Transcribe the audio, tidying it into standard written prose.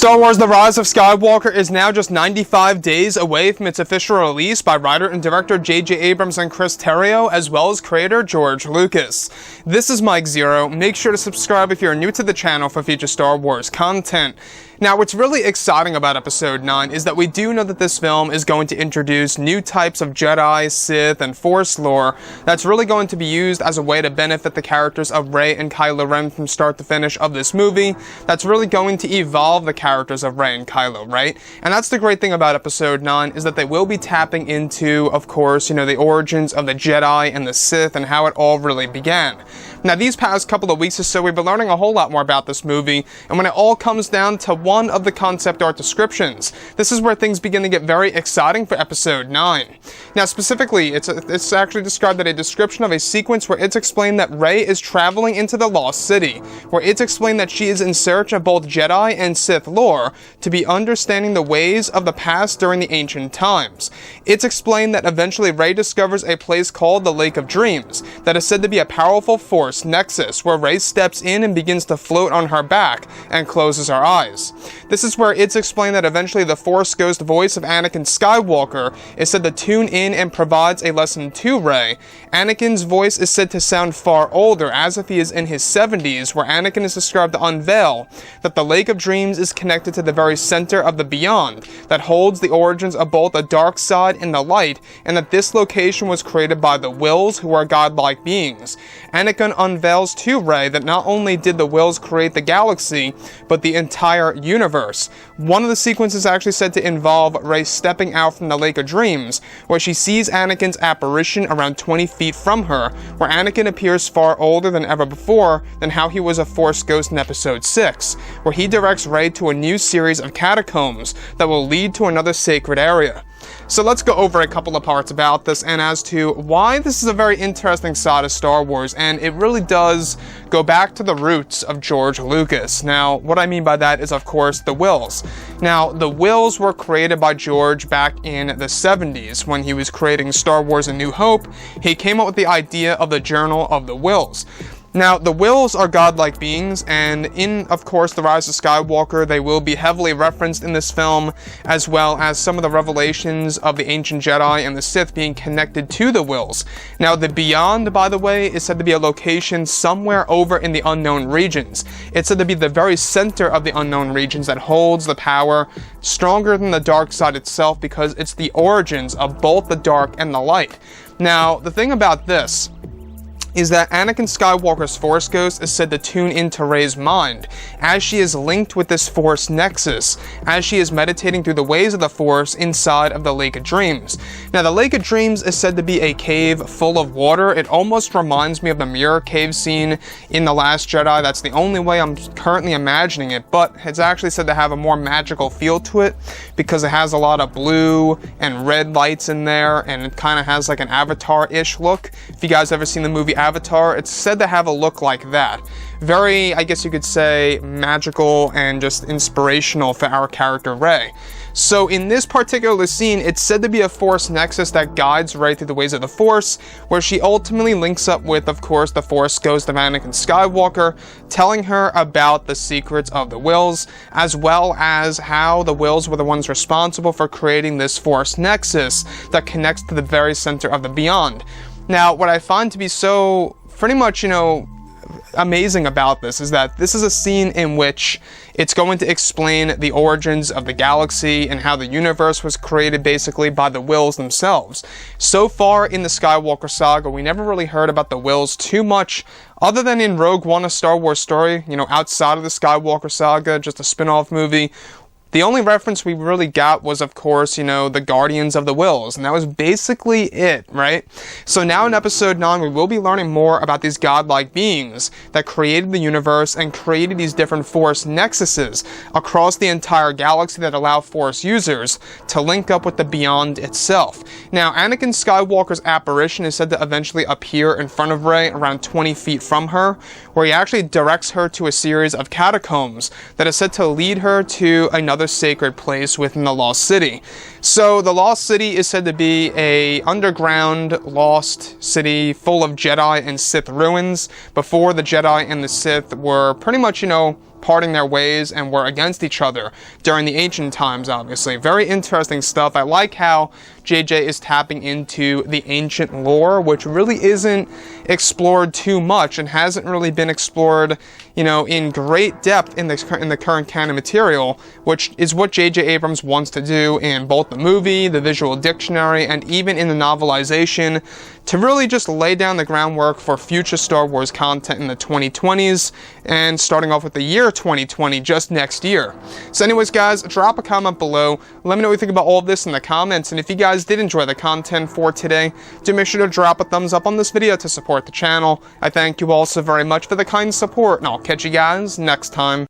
Star Wars The Rise of Skywalker is now just 95 days away from its official release by writer and director J.J. Abrams and Chris Terrio, as well as creator George Lucas. This is Mike Zero. Make sure to subscribe if you're new to the channel for future Star Wars content. Now, what's really exciting about Episode 9 is that we do know that this film is going to introduce new types of Jedi, Sith, and Force lore that's really going to be used as a way to benefit the characters of Rey and Kylo Ren from start to finish of this movie. That's really going to evolve the characters of Rey and Kylo, right? And that's the great thing about Episode 9 is that they will be tapping into, of course, the origins of the Jedi and the Sith and how it all really began. Now, these past couple of weeks or so, we've been learning a whole lot more about this movie, and when it all comes down to one of the concept art descriptions, this is where things begin to get very exciting for Episode 9. Now, specifically, it's actually described as a description of a sequence where it's explained that Rey is traveling into the Lost City, where it's explained that she is in search of both Jedi and Sith lore to be understanding the ways of the past during the ancient times. It's explained that eventually Rey discovers a place called the Lake of Dreams that is said to be a powerful force nexus where Rey steps in and begins to float on her back and closes her eyes. This is where it's explained that eventually the Force Ghost voice of Anakin Skywalker is said to tune in and provides a lesson to Rey. Anakin's voice is said to sound far older, as if he is in his 70s, where Anakin is described to unveil that the Lake of Dreams is connected to the very center of the Beyond that holds the origins of both the dark side and the light, and that this location was created by the Wills, who are godlike beings. Anakin unveils to Rey that not only did the Wills create the galaxy, but the entire universe. One of the sequences actually said to involve Rey stepping out from the Lake of Dreams, where she sees Anakin's apparition around 20 feet from her, where Anakin appears far older than ever before than how he was a Force Ghost in Episode 6, where he directs Rey to a new series of catacombs that will lead to another sacred area. So let's go over a couple of parts about this and as to why this is a very interesting side of Star Wars, and it really does go back to the roots of George Lucas. Now, what I mean by that is, of course, the Wills. Now, the Wills were created by George back in the 70s when he was creating Star Wars A New Hope. He came up with the idea of the Journal of the Wills. Now, the Wills are godlike beings, and in, of course, The Rise of Skywalker, they will be heavily referenced in this film, as well as some of the revelations of the ancient Jedi and the Sith being connected to the Wills. Now, the Beyond, by the way, is said to be a location somewhere over in the unknown regions. It's said to be the very center of the unknown regions that holds the power stronger than the dark side itself, because it's the origins of both the dark and the light. Now, the thing about this is that Anakin Skywalker's Force Ghost is said to tune into Rey's mind as she is linked with this Force Nexus, as she is meditating through the ways of the Force inside of the Lake of Dreams. Now, the Lake of Dreams is said to be a cave full of water. It almost reminds me of the mirror cave scene in The Last Jedi. That's the only way I'm currently imagining it, but it's actually said to have a more magical feel to it because it has a lot of blue and red lights in there, and it kind of has like an Avatar-ish look. If you guys ever seen the movie Avatar, it's said to have a look like that. Very, I guess you could say, magical and just inspirational for our character Rey. So in this particular scene, it's said to be a Force Nexus that guides Rey through the ways of the Force, where she ultimately links up with, of course, the Force Ghost of Anakin Skywalker, telling her about the secrets of the Wills, as well as how the Wills were the ones responsible for creating this Force Nexus that connects to the very center of the Beyond. Now, what I find to be so pretty much, amazing about this is that this is a scene in which it's going to explain the origins of the galaxy and how the universe was created basically by the Wills themselves. So far in the Skywalker saga, we never really heard about the Wills too much, other than in Rogue One, a Star Wars story, outside of the Skywalker saga, just a spin-off movie. The only reference we really got was, of course, the Guardians of the Wills, and that was basically it, right? So now in Episode 9, we will be learning more about these godlike beings that created the universe and created these different Force nexuses across the entire galaxy that allow Force users to link up with the Beyond itself. Now, Anakin Skywalker's apparition is said to eventually appear in front of Rey around 20 feet from her, where he actually directs her to a series of catacombs that is said to lead her to another sacred place within the Lost City. So the Lost City is said to be a underground lost city full of Jedi and Sith ruins before the Jedi and the Sith were pretty much, parting their ways and were against each other during the ancient times, obviously. Very interesting stuff. I like how JJ is tapping into the ancient lore, which really isn't explored too much and hasn't really been explored, you know, in great depth in the current canon material, which is what J.J. Abrams wants to do in both the movie, the visual dictionary, and even in the novelization, to really just lay down the groundwork for future Star Wars content in the 2020s, and starting off with the year 2020, just next year. So anyways, guys, drop a comment below. Let me know what you think about all of this in the comments, and if you guys did enjoy the content for today, do make sure to drop a thumbs up on this video to support the channel. I thank you all so very much for the kind support, and I'll catch you guys next time.